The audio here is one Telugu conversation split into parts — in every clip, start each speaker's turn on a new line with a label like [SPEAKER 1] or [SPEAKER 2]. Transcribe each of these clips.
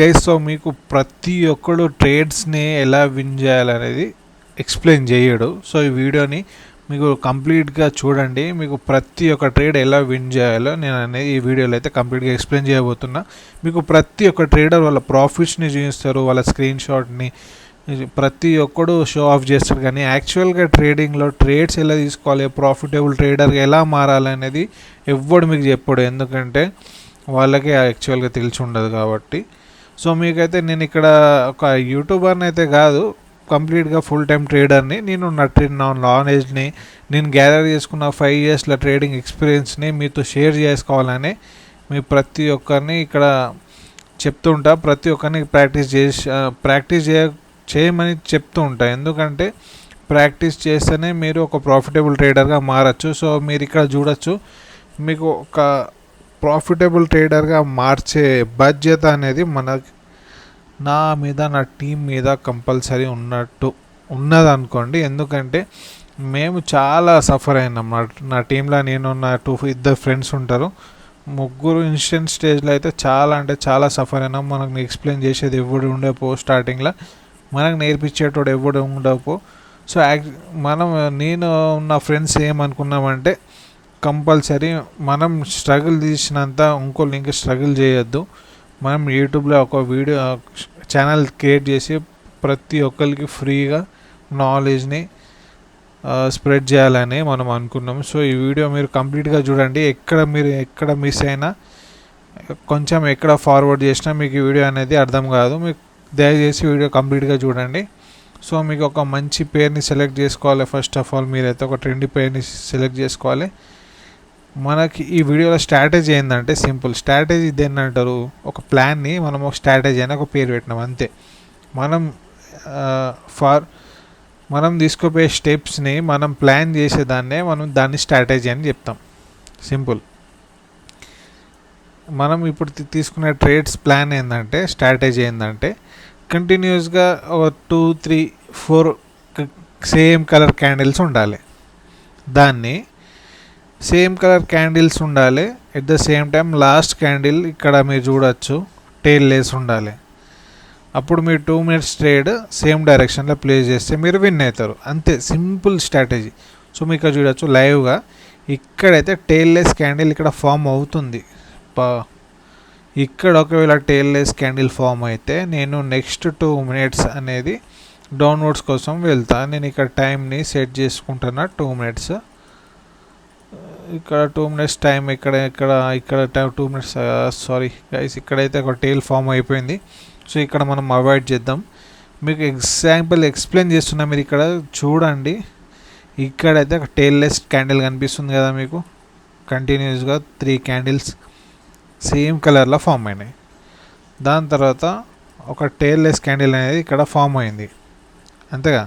[SPEAKER 1] గైస్, సో మీకు ప్రతి ఒక్కడు ట్రేడ్స్ని ఎలా విన్ చేయాలనేది ఎక్స్ప్లెయిన్ చేయడు. సో ఈ వీడియోని మీకు కంప్లీట్గా చూడండి. మీకు ప్రతి ఒక్క ట్రేడ్ ఎలా విన్ చేయాలో నేను అనేది ఈ వీడియోలో అయితే కంప్లీట్గా ఎక్స్ప్లెయిన్ చేయబోతున్నా. మీకు ప్రతి ఒక్క ట్రేడర్ వాళ్ళ ప్రాఫిట్స్ని చూపిస్తారు, వాళ్ళ స్క్రీన్ షాట్ని ప్రతి ఒక్కడు షో ఆఫ్ చేస్తాడు. కానీ యాక్చువల్గా ట్రేడింగ్లో ట్రేడ్స్ ఎలా తీసుకోవాలి, ప్రాఫిటబుల్ ట్రేడర్గా ఎలా మారాలనేది ఎవ్వడు మీకు చెప్పాడు. ఎందుకంటే వాళ్ళకే యాక్చువల్గా తెలిసి ఉండదు కాబట్టి. సో మీకైతే నేను ఇక్కడ ఒక యూట్యూబర్ని అయితే కాదు, కంప్లీట్గా ఫుల్ టైం ట్రేడర్ని. నేను నా నాలెడ్జ్ని నేను గ్యాదర్ చేసుకున్న 5 yearsల ట్రేడింగ్ ఎక్స్పీరియన్స్ని మీతో షేర్ చేసుకోవాలని మీ ప్రతి ఒక్కరిని ఇక్కడ చెప్తుంటా. ప్రతి ఒక్కరిని ప్రాక్టీస్ చేయమని చెప్తూ ఉంటా. ఎందుకంటే ప్రాక్టీస్ చేస్తేనే మీరు ఒక ప్రాఫిటబుల్ ట్రేడర్గా మారచ్చు. సో మీరు ఇక్కడ చూడొచ్చు, మీకు ఒక ప్రాఫిటబుల్ ట్రేడర్గా మార్చే బాధ్యత అనేది నా మీద, నా టీం మీద కంపల్సరీ ఉన్నదనుకోండి. ఎందుకంటే మేము చాలా సఫర్ అయినాం. నా టీంలో నేను నా 2 ఫ్రెండ్స్ ఉంటారు, ముగ్గురు ఇన్స్టెంట్ స్టేజ్లో అయితే చాలా అంటే చాలా సఫర్ అయినాం. మనకు ఎక్స్ప్లెయిన్ చేసేది ఎవడు ఉండేపో, స్టార్టింగ్లో మనకు నేర్పించేటోడు ఎవడు ఉండపో. సో నేను నా ఫ్రెండ్స్ ఏమనుకున్నామంటే, కంపల్సరీ మనం స్ట్రగుల్ తీసినంత ఇంకోళ్ళు ఇంకా స్ట్రగుల్ చేయొద్దు. మనం యూట్యూబ్లో ఒక వీడియో ఛానల్ క్రియేట్ చేసి ప్రతి ఒక్కరికి ఫ్రీగా నాలెడ్జ్ని స్ప్రెడ్ చేయాలని మనం అనుకున్నాం. సో ఈ వీడియో మీరు కంప్లీట్గా చూడండి. ఎక్కడ మిస్ అయినా, కొంచెం ఎక్కడ ఫార్వర్డ్ చేసినా మీకు ఈ వీడియో అనేది అర్థం కాదు. మీకు దయచేసి వీడియో కంప్లీట్గా చూడండి. సో మీకు ఒక మంచి పేరుని సెలెక్ట్ చేసుకోవాలి. ఫస్ట్ ఆఫ్ ఆల్ మీరైతే ఒక ట్రెండీ పేరుని సెలెక్ట్ చేసుకోవాలి. మనకి ఈ వీడియోలో స్ట్రాటజీ ఏంటంటే సింపుల్ స్ట్రాటజీ. దేన్ని అంటారు, ఒక ప్లాన్ని మనం ఒక స్ట్రాటజీ అని ఒక పేరు పెట్టినాం అంతే. మనం తీసుకుపోయే స్టెప్స్ని మనం ప్లాన్ చేసేదాన్నే దాన్ని స్ట్రాటజీ అని చెప్తాం. సింపుల్. మనం ఇప్పుడు తీసుకునే ట్రేడ్స్ ప్లాన్ ఏంటంటే, స్ట్రాటజీ ఏంటంటే, కంటిన్యూస్గా ఒక 2, 3, 4 సేమ్ కలర్ క్యాండిల్స్ ఉండాలి. సేమ్ కలర్ క్యాండిల్స్ ఉండాలి. At the same time last candle ఇక్కడ మీరు చూడొచ్చు టెయిల్ లేస్ ఉండాలి. అప్పుడు మీరు 2 minutes ట్రేడ్ సేమ్ డైరెక్షన్లో ప్లే చేస్తే మీరు విన్ అవుతారు. అంతే, సింపుల్ స్ట్రాటజీ. సో మీకు ఇక్కడ చూడొచ్చు లైవ్గా ఇక్కడైతే టెయిల్ లెస్ క్యాండిల్ ఇక్కడ ఫామ్ అవుతుంది. ఇక్కడ ఒకవేళ టెయిల్ లెస్ క్యాండిల్ ఫామ్ అయితే నేను నెక్స్ట్ 2 minutes అనేది డౌన్వర్డ్స్ కోసం వెళ్తా. నేను ఇక్కడ టైంని సెట్ చేసుకుంటున్నా 2 minutes. ఇక్కడ 2 minutes టైం, ఇక్కడ 2 minutes. సారీ గైస్, ఇక్కడైతే ఒక టెయిల్ ఫామ్ అయిపోయింది. సో ఇక్కడ మనం అవాయిడ్ చేద్దాం. మీకు ఎగ్జాంపుల్ ఎక్స్ప్లెయిన్ చేస్తున్నా, మీరు ఇక్కడ చూడండి. ఇక్కడైతే ఒక టెయిల్ లెస్ క్యాండిల్ కనిపిస్తుంది కదా మీకు. కంటిన్యూస్గా 3 candles సేమ్ కలర్లో ఫామ్ అయినాయి. దాని తర్వాత ఒక టెయిల్ లెస్ క్యాండిల్ అనేది ఇక్కడ ఫామ్ అయింది, అంతేగా.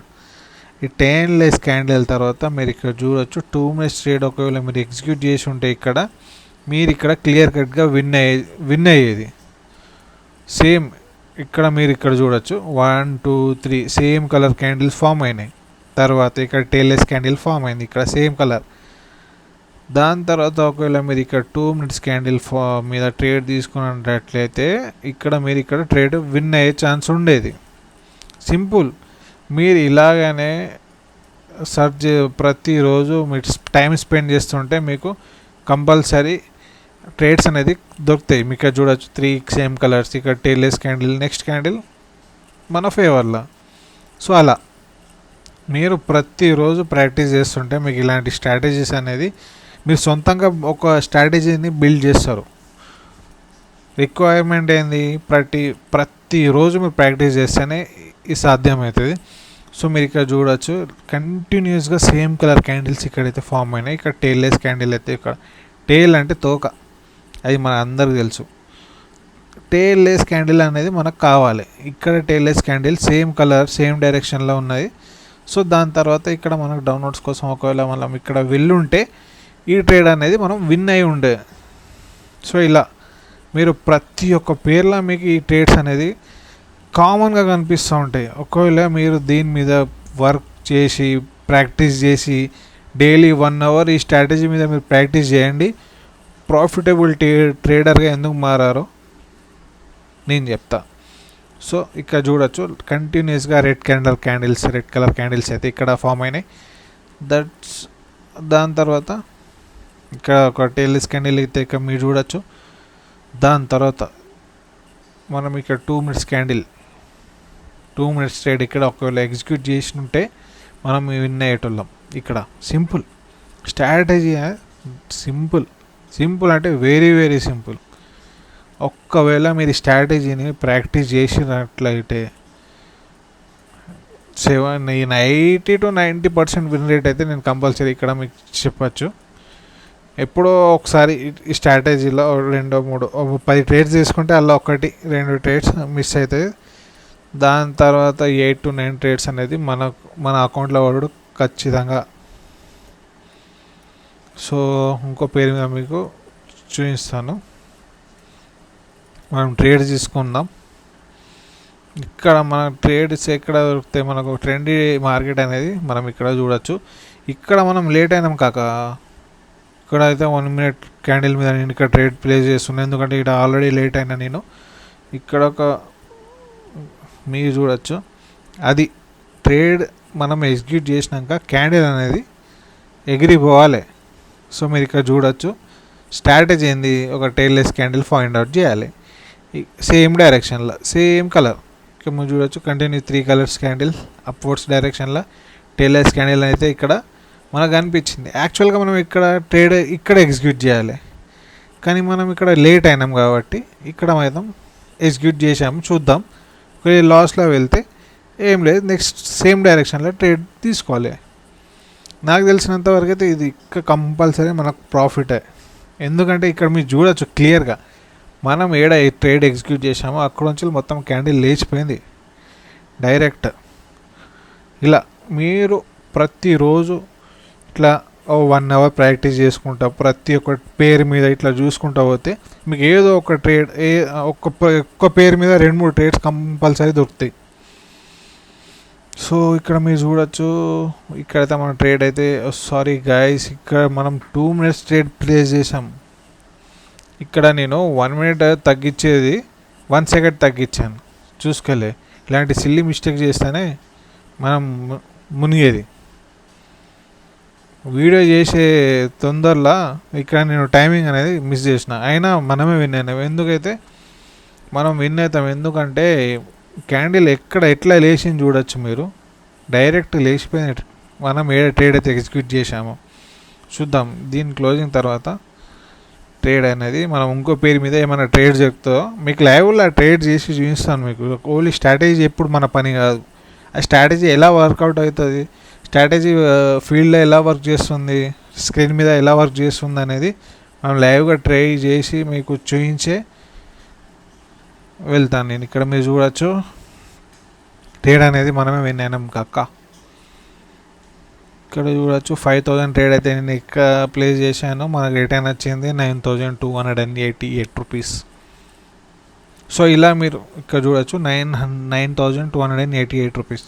[SPEAKER 1] ఈ టెయిల్ లెస్ క్యాండిల్ తర్వాత మీరు ఇక్కడ చూడొచ్చు 2 minutes ట్రేడ్ ఒకవేళ మీరు ఎగ్జిక్యూట్ చేసి ఉంటే మీరు ఇక్కడ క్లియర్ కట్గా విన్ అయ్యేది. సేమ్ మీరు ఇక్కడ చూడొచ్చు 1, 2, 3 సేమ్ కలర్ క్యాండిల్స్ ఫామ్ అయినాయి. తర్వాత ఇక్కడ టెయిల్ లెస్ క్యాండిల్ ఫామ్ అయింది, ఇక్కడ సేమ్ కలర్. దాని తర్వాత ఒకవేళ మీరు ఇక్కడ 2 minutes క్యాండిల్ మీద ట్రేడ్ తీసుకున్నట్లయితే మీరు ఇక్కడ ట్రేడ్ విన్ అయ్యే ఛాన్స్ ఉండేది. సింపుల్. మీరు ఇలాగనే ప్రతిరోజు మీరు టైం స్పెండ్ చేస్తుంటే మీకు కంపల్సరీ ట్రేడ్స్ అనేది దొరుకుతాయి. మీకు ఇక్కడ చూడొచ్చు 3 సేమ్ కలర్స్, ఇక్కడ tail less candle, next candle మన ఫేవర్లో. సో అలా మీరు ప్రతిరోజు ప్రాక్టీస్ చేస్తుంటే మీకు ఇలాంటి స్ట్రాటజీస్ అనేది మీరు సొంతంగా ఒక స్ట్రాటజీని బిల్డ్ చేస్తారు. రిక్వైర్మెంట్ ఏంది, ప్రతిరోజు మీరు ప్రాక్టీస్ చేస్తేనే ఇది సాధ్యమవుతుంది. సో మీరు ఇక్కడ చూడొచ్చు కంటిన్యూస్గా సేమ్ కలర్ క్యాండిల్స్ ఇక్కడైతే ఫామ్ అయినాయి. ఇక్కడ టెయిల్ లెస్ క్యాండిల్ అయితే, ఇక్కడ టెయిల్ అంటే తోక, అది మన అందరికి తెలుసు. టెయిల్ లెస్ క్యాండిల్ అనేది మనకు కావాలి. ఇక్కడ tail less candle same colour same డైరెక్షన్లో ఉన్నది. సో దాని తర్వాత ఇక్కడ మనకు డౌన్లోడ్స్ కోసం ఒకవేళ మనం ఇక్కడ వెళ్ళుంటే ఈ ట్రేడ్ అనేది మనం విన్ అయి ఉండే. సో ఇలా మీరు ప్రతి ఒక్క పేర్లో మీకు ఈ ట్రేడ్స్ అనేది కామన్గా కనిపిస్తూ ఉంటాయి. ఒకవేళ మీరు దీని మీద వర్క్ చేసి ప్రాక్టీస్ చేసి డైలీ 1 hour ఈ స్ట్రాటజీ మీద మీరు ప్రాక్టీస్ చేయండి. ప్రాఫిటబుల్ ట్రేడర్గా ఎందుకు మారారో నేను చెప్తా. సో ఇక్కడ చూడొచ్చు కంటిన్యూస్గా రెడ్ కలర్ క్యాండిల్స్ అయితే ఇక్కడ ఫామ్ అయినాయి. దాని తర్వాత ఇక్కడ ఒక టెయిల్లెస్ క్యాండిల్ అయితే ఇక్కడ మీరు చూడొచ్చు. దాని తర్వాత మనం ఇక్కడ 2 minutes క్యాండిల్ 2 minutes ట్రేడ్ ఇక్కడ ఒకవేళ ఎగ్జిక్యూట్ చేసి ఉంటే మనం విన్ అయ్యేటోళ్ళం. ఇక్కడ సింపుల్ స్ట్రాటజీ, సింపుల్ అంటే వెరీ వెరీ సింపుల్. ఒక్కవేళ మీరు స్ట్రాటజీని ప్రాక్టీస్ చేసినట్లయితే 80 to 90% విన్ రేట్ అయితే నేను కంపల్సరీ ఇక్కడ మీకు చెప్పచ్చు. ఎప్పుడో ఒకసారి ఈ స్ట్రాటజీలో 2-3 10 ట్రేడ్స్ తీసుకుంటే అలా 1-2 ట్రేడ్స్ మిస్ అవుతాయి. దాని తర్వాత 8 to 9 ట్రేడ్స్ అనేది మన అకౌంట్లో వాడు ఖచ్చితంగా. సో ఇంకో పేరు మీద మీకు చూపిస్తాను. మనం ట్రేడ్ తీసుకుందాం. ఇక్కడ మన ట్రేడ్స్ ఎక్కడ దొరుకుతాయి, మనకు ట్రెండీ మార్కెట్ అనేది మనం ఇక్కడ చూడొచ్చు. ఇక్కడ మనం లేట్ అయినాం కాక, ఇక్కడ అయితే 1 minute క్యాండిల్ మీద నేను ఇక్కడ ట్రేడ్ ప్లేస్ చేస్తున్నాను, ఎందుకంటే ఇక్కడ ఆల్రెడీ లేట్ అయినా నేను. ఇక్కడ మీరు చూడొచ్చు, అది ట్రేడ్ మనం ఎగ్జిక్యూట్ చేసినాక క్యాండిల్ అనేది ఎగిరిపోవాలి. సో మీరు ఇక్కడ చూడొచ్చు స్ట్రాటజీ ఏంది, ఒక టెయిల్లెస్ క్యాండిల్ ఫైండ్ అవుట్ చేయాలి సేమ్ డైరెక్షన్లో, సేమ్ కలర్. ఇక్కడ మీరు చూడొచ్చు కంటిన్యూ 3 colors క్యాండిల్ అప్వర్డ్స్ డైరెక్షన్లో టెయిల్లెస్ క్యాండిల్ అయితే ఇక్కడ మనకు అనిపించింది. యాక్చువల్గా మనం ఇక్కడ ట్రేడ్ ఇక్కడ ఎగ్జిక్యూట్ చేయాలి, కానీ మనం ఇక్కడ లేట్ అయినాం కాబట్టి ఇక్కడ మనం ఎగ్జిక్యూట్ చేసాము. చూద్దాం లాస్లో వెళ్తే ఏం లేదు, నెక్స్ట్ సేమ్ డైరెక్షన్లో ట్రేడ్ తీసుకోవాలి. నాకు తెలిసినంతవరకు అయితే ఇది ఇక్కడ కంపల్సరీ మనకు ప్రాఫిటే. ఎందుకంటే ఇక్కడ మీరు చూడొచ్చు క్లియర్గా మనం ట్రేడ్ ఎగ్జిక్యూట్ చేసామో అక్కడ నుంచి మొత్తం క్యాండిల్ లేచిపోయింది డైరెక్ట్. ఇలా మీరు ప్రతిరోజు ఇట్లా 1 hour ప్రాక్టీస్ చేసుకుంటా ప్రతి ఒక్క పేరు మీద ఇట్లా చూసుకుంటా పోతే మీకు ఏదో ఒక ట్రేడ్ ఒక్క పేరు మీద 2-3 ట్రేడ్స్ కంపల్సరీ దొరుకుతాయి. సో ఇక్కడ మీరు చూడొచ్చు, ఇక్కడైతే మన ట్రేడ్ అయితే సారీ గైస్, ఇక్కడ మనం 2 minutes ట్రేడ్ ప్లేస్ చేసాం. ఇక్కడ నేను 1 minute తగ్గించేది 1 second తగ్గించాను. చూసుకోలే, ఇలాంటి సిల్లీ మిస్టేక్ చేస్తేనే మనం మునిగేది. వీడియో చేసే తొందరలో ఇక్కడ నేను టైమింగ్ అనేది మిస్ చేసిన, అయినా మనమే విన్ అయినాం. ఎందుకైతే మనం విన్ అవుతాం, ఎందుకంటే క్యాండిల్ ఎట్లా లేచింది చూడొచ్చు మీరు, డైరెక్ట్ లేచిపోయినట్టు. మనం ట్రేడ్ అయితే ఎగ్జిక్యూట్ చేసాము. చూద్దాం దీని క్లోజింగ్ తర్వాత ట్రేడ్ అనేది మనం ఇంకో పేరు మీద ఏమైనా ట్రేడ్ చెప్తుందో మీకు లైవ్లో ట్రేడ్ చేసి చూపిస్తాను మీకు. ఓన్లీ స్ట్రాటజీ ఎప్పుడు మన పని కాదు, ఆ స్ట్రాటజీ ఎలా వర్కౌట్ అవుతుంది, స్ట్రాటజీ ఫీల్డ్లో ఎలా వర్క్ చేస్తుంది, స్క్రీన్ మీద ఎలా వర్క్ చేస్తుంది అనేది మనం లైవ్గా ట్రై చేసి మీకు చూపించే వెళ్తాను నేను. ఇక్కడ మీరు చూడొచ్చు ట్రేడ్ అనేది మనమే విన్ అయినాం కాక. ఇక్కడ చూడొచ్చు 5000 ట్రేడ్ అయితే నేను ఇక్కడ ప్లేస్ చేశాను, మనకు రిటర్న్ వచ్చింది 9288 రూపీస్. సో ఇలా మీరు ఇక్కడ చూడొచ్చు 9288 రూపీస్.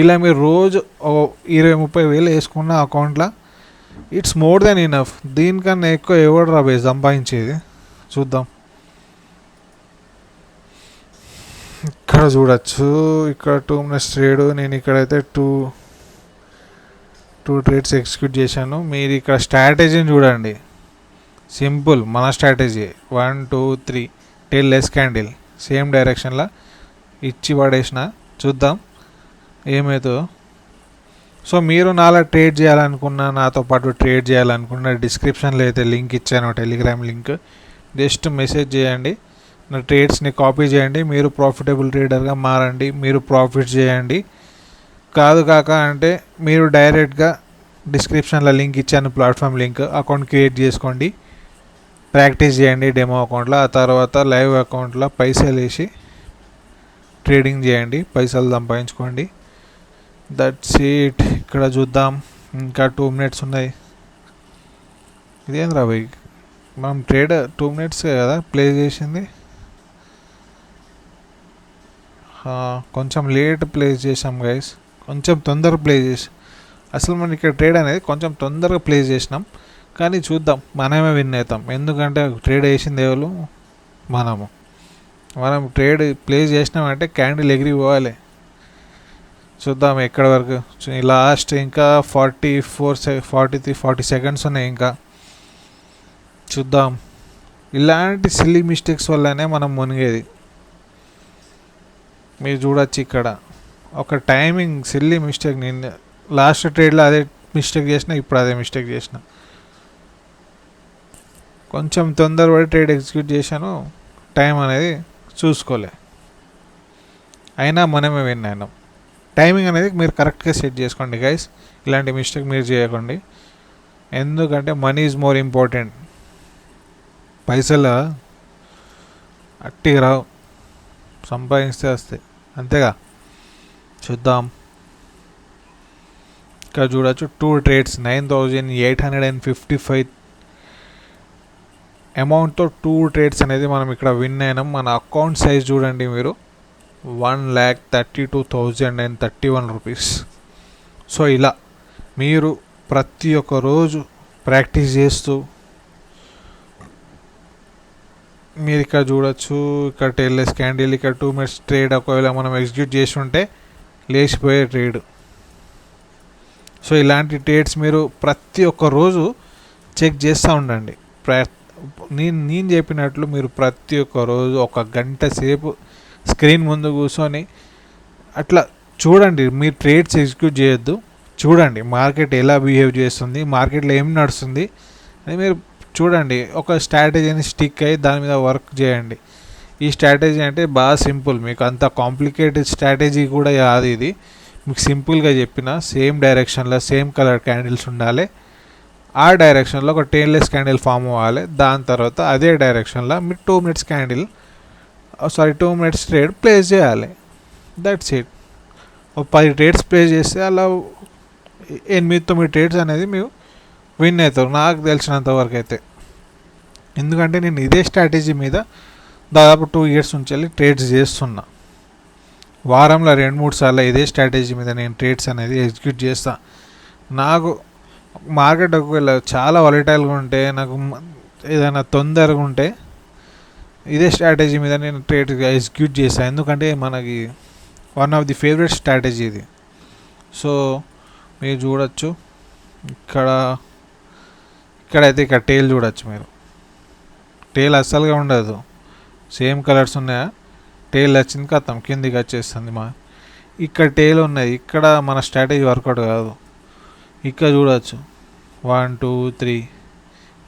[SPEAKER 1] ఇలా మీరు రోజు 20-30 వేలు వేసుకున్న అకౌంట్లో ఇట్స్ మోర్ దెన్ ఇనఫ్. దీనికన్నా ఎక్కువ ఎవడు రాబోయే సంపాదించేది. చూద్దాం. ఇక్కడ చూడొచ్చు, ఇక్కడ 2 minutes ట్రేడ్, నేను ఇక్కడైతే టూ ట్రేడ్స్ ఎగ్జిక్యూట్ చేశాను. మీరు ఇక్కడ స్ట్రాటజీని చూడండి, సింపుల్ మన స్ట్రాటజీ 1 2 3 టెయిల్లెస్ క్యాండిల్ సేమ్ డైరెక్షన్లో ఇచ్చి పడేసిన. చూద్దాం ఏమవుతుందో. సో మీరు నాలా ట్రేడ్ చేయాలనుకున్నా, నాతో పాటు ట్రేడ్ చేయాలనుకున్న డిస్క్రిప్షన్లో అయితే లింక్ ఇచ్చాను, టెలిగ్రామ్ లింక్. జస్ట్ మెసేజ్ చేయండి, నా ట్రేడ్స్ని కాపీ చేయండి, మీరు ప్రాఫిటబుల్ ట్రేడర్గా మారండి, మీరు ప్రాఫిట్ చేయండి. కాదు కాక అంటే మీరు డైరెక్ట్గా డిస్క్రిప్షన్లో లింక్ ఇచ్చాను, ప్లాట్ఫామ్ లింక్, అకౌంట్ క్రియేట్ చేసుకోండి, ప్రాక్టీస్ చేయండి డెమో అకౌంట్లో. ఆ తర్వాత లైవ్ అకౌంట్లో పైసలు వేసి ట్రేడింగ్ చేయండి, పైసలు సంపాదించుకోండి. That's it. ఇక్కడ చూద్దాం, ఇంకా 2 minutes ఉన్నాయి. ఇదేం రా భయ్, మనం ట్రేడ్ 2 minutes కదా ప్లే చేసింది, కొంచెం లేట్ ప్లేస్ చేసాం గైస్, కొంచెం తొందరగా ప్లే చేసి. అసలు మనం ఇక్కడ ట్రేడ్ అనేది కొంచెం తొందరగా ప్లే చేసినాం, కానీ చూద్దాం మనమే విన్ అవుతాం. ఎందుకంటే ట్రేడ్ వేసింది ఎవరు, మనము. మనం ట్రేడ్ ప్లేస్ చేసినామంటే క్యాండిల్ ఎగిరిపోవాలి. చూద్దాం ఎక్కడి వరకు. లాస్ట్ ఇంకా 40 సెకండ్స్ ఉన్నాయి. ఇంకా చూద్దాం. ఇలాంటి సిల్లీ మిస్టేక్స్ వల్లనే మనం మునిగేది. మీరు చూడొచ్చు ఇక్కడ ఒక టైమింగ్ సిల్లీ మిస్టేక్. నేను లాస్ట్ ట్రేడ్లో అదే మిస్టేక్ చేసిన, ఇప్పుడు అదే మిస్టేక్ చేసిన. కొంచెం తొందరపడి ట్రేడ్ ఎగ్జిక్యూట్ చేశాను, టైం అనేది చూసుకోలే, అయినా మనమే విన్ అయినాం. టైమింగ్ అనేది మీరు కరెక్ట్గా సెట్ చేసుకోండి గైస్. ఇలాంటి మిస్టేక్ మీరు చేయకండి, ఎందుకంటే మనీ ఈజ్ మోర్ ఇంపార్టెంట్. పైసలు అట్టిగా రావు, సంపాదిస్తే వస్తాయి, అంతేగా. చూద్దాం. ఇక్కడ చూడవచ్చు 2 ట్రేడ్స్ 9,855 అమౌంట్తో 2 ట్రేడ్స్ అనేది మనం ఇక్కడ విన్ అయినాం. మన అకౌంట్ సైజ్ చూడండి మీరు, 1,32,031 రూపీస్. సో ఇలా మీరు ప్రతి ఒక్క రోజు ప్రాక్టీస్ చేస్తూ మీరు ఇక్కడ చూడొచ్చు. ఇక్కడ టెయిల్లెస్ క్యాండిల్, ఇక్కడ 2 మినిట్స్ ట్రేడ్ ఒకవేళ మనం ఎగ్జిక్యూట్ చేసి ఉంటే లేచిపోయే ట్రేడ్. సో ఇలాంటి ట్రేడ్స్ మీరు ప్రతి ఒక్క రోజు చెక్ చేస్తూ ఉండండి. నేను చెప్పినట్లు మీరు ప్రతి ఒక్క రోజు 1 గంట సేపు స్క్రీన్ ముందు కూర్చొని అట్లా చూడండి. మీరు ట్రేడ్స్ ఎగ్జిక్యూట్ చేయొద్దు, చూడండి మార్కెట్ ఎలా బిహేవ్ చేస్తుంది, మార్కెట్లో ఏం నడుస్తుంది అని మీరు చూడండి. ఒక స్ట్రాటజీని స్టిక్ అయ్యి దాని మీద వర్క్ చేయండి. ఈ స్ట్రాటజీ అంటే బాగా సింపుల్, మీకు అంత కాంప్లికేటెడ్ స్ట్రాటజీ కూడా కాదు ఇది. మీకు సింపుల్గా చెప్పిన సేమ్ డైరెక్షన్లో సేమ్ కలర్ క్యాండిల్స్ ఉండాలి, ఆ డైరెక్షన్లో ఒక టెయిల్లెస్ క్యాండిల్ ఫామ్ అవ్వాలి. దాని తర్వాత అదే డైరెక్షన్లో మీరు 2 మినిట్స్ ట్రేడ్ ప్లేస్ చేయాలి. That's it. ఒక 10 ట్రేడ్స్ ప్లేస్ చేస్తే అలా 8-9 ట్రేడ్స్ అనేది మీరు విన్ అవుతారు, నాకు తెలిసినంత వరకు అయితే. ఎందుకంటే నేను ఇదే స్ట్రాటజీ మీద దాదాపు 2 ఇయర్స్ నుంచి వెళ్ళి ట్రేడ్స్ చేస్తున్నా. వారంలో 2-3 సార్లు ఇదే స్ట్రాటజీ మీద నేను ట్రేడ్స్ అనేది ఎగ్జిక్యూట్ చేస్తాను. నాకు మార్కెట్ ఒకవేళ చాలా వాలటైల్గా ఉంటే, నాకు ఏదైనా తొందరగా ఉంటే ఇదే స్ట్రాటజీ మీద నేను ట్రేడ్ ఎగ్జిక్యూట్ చేస్తాను. ఎందుకంటే మనకి one of the favourite strategy ఇది. సో మీరు చూడొచ్చు ఇక్కడైతే ఇక్కడ టేల్ చూడొచ్చు మీరు. టేల్ అస్సలుగా ఉండదు, సేమ్ కలర్స్ ఉన్నాయా, టేల్ వచ్చింది కథం కిందికి వచ్చేస్తుంది. ఇక్కడ టేల్ ఉన్నది, ఇక్కడ మన స్ట్రాటజీ వర్కౌట్ కాదు. ఇక్కడ చూడవచ్చు 1 2 3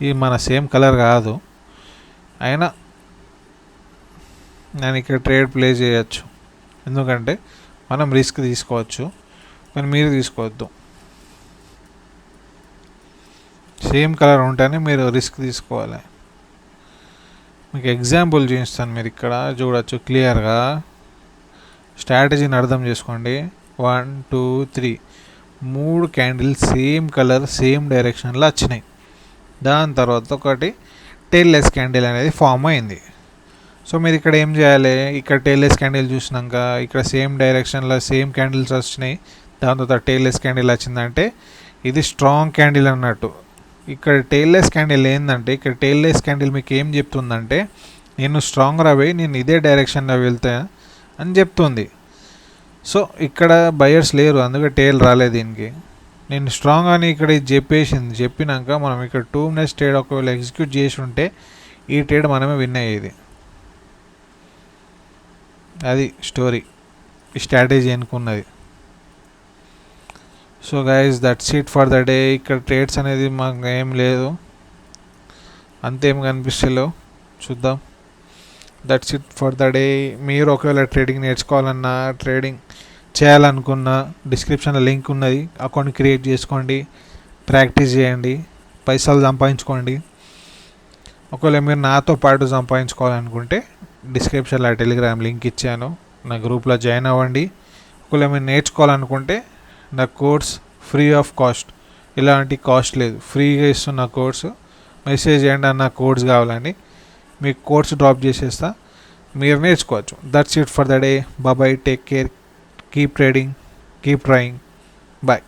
[SPEAKER 1] ఇది మన సేమ్ కలర్ కాదు, అయినా నేను ఇక్కడ ట్రేడ్ ప్లే చేయొచ్చు. ఎందుకంటే మనం రిస్క్ తీసుకోవచ్చు, కానీ మీరు తీసుకోవద్దు. సేమ్ కలర్ ఉంటేనే మీరు రిస్క్ తీసుకోవాలి. మీకు ఎగ్జాంపుల్ చూపిస్తాను, మీరు ఇక్కడ చూడవచ్చు క్లియర్గా. స్ట్రాటజీని అర్థం చేసుకోండి. 1 2 3 3 క్యాండిల్స్ సేమ్ కలర్ సేమ్ డైరెక్షన్లో వచ్చినాయి. దాని తర్వాత ఒకటి టెయిల్లెస్ క్యాండిల్ అనేది ఫామ్ అయింది. సో మీరు ఇక్కడ ఏం చేయాలి, ఇక్కడ టెయిల్లెస్ క్యాండిల్ చూసినాక ఇక్కడ సేమ్ డైరెక్షన్లో సేమ్ క్యాండిల్స్ వచ్చినాయి, దాని తర్వాత టెయిల్లెస్ క్యాండిల్ వచ్చిందంటే ఇది స్ట్రాంగ్ క్యాండిల్ అన్నట్టు. ఇక్కడ టెయిల్లెస్ క్యాండిల్ ఏంటంటే, ఇక్కడ టెయిల్లెస్ క్యాండిల్ మీకు ఏం చెప్తుందంటే నేను స్ట్రాంగ్గా పోయి నేను ఇదే డైరెక్షన్లో వెళ్తా అని చెప్తుంది. సో ఇక్కడ బయర్స్ లేరు, అందుకే టేల్ రాలేదు దీనికి. నేను స్ట్రాంగ్ అని ఇక్కడ ఇది చెప్పినాక మనం ఇక్కడ 2 మినిట్స్ ట్రేడ్ ఒకవేళ ఎగ్జిక్యూట్ చేసి ఉంటే ఈ ట్రేడ్ మనమే విన్ అయ్యేది. అది స్టోరీ, ఈ స్ట్రాటజీ అనుకున్నది. So guys that's it for the day. ఇక్కడ ట్రేడ్స్ అనేది మాకు ఏం లేదు, అంతేం కనిపిస్తలేవు, చూద్దాం. That's it for the day. మీరు ఒకవేళ ట్రేడింగ్ నేర్చుకోవాలన్నా, ట్రేడింగ్ చేయాలనుకున్నా డిస్క్రిప్షన్లో లింక్ ఉన్నది, అకౌంట్ క్రియేట్ చేసుకోండి, ప్రాక్టీస్ చేయండి, పైసలు సంపాదించుకోండి. ఒకవేళ మీరు నాతో పాటు సంపాదించుకోవాలనుకుంటే డిస్క్రిప్షన్లో టెలిగ్రామ్ లింక్ ఇచ్చాను, నా గ్రూప్లో జాయిన్ అవ్వండి. ఒకవేళ మీరు నేర్చుకోవాలనుకుంటే నా కోర్స్ ఫ్రీ ఆఫ్ కాస్ట్, ఇలాంటి కాస్ట్ లేదు, ఫ్రీగా ఇస్తున్న కోర్సు. మెసేజ్ చేయండి అన్న కోర్స్ కావాలని, మీకు కోర్స్ డ్రాప్ చేసేస్తా, మీరు నేర్చుకోవచ్చు. That's it for the day. Bye, take care, keep trading, keep trying, bye.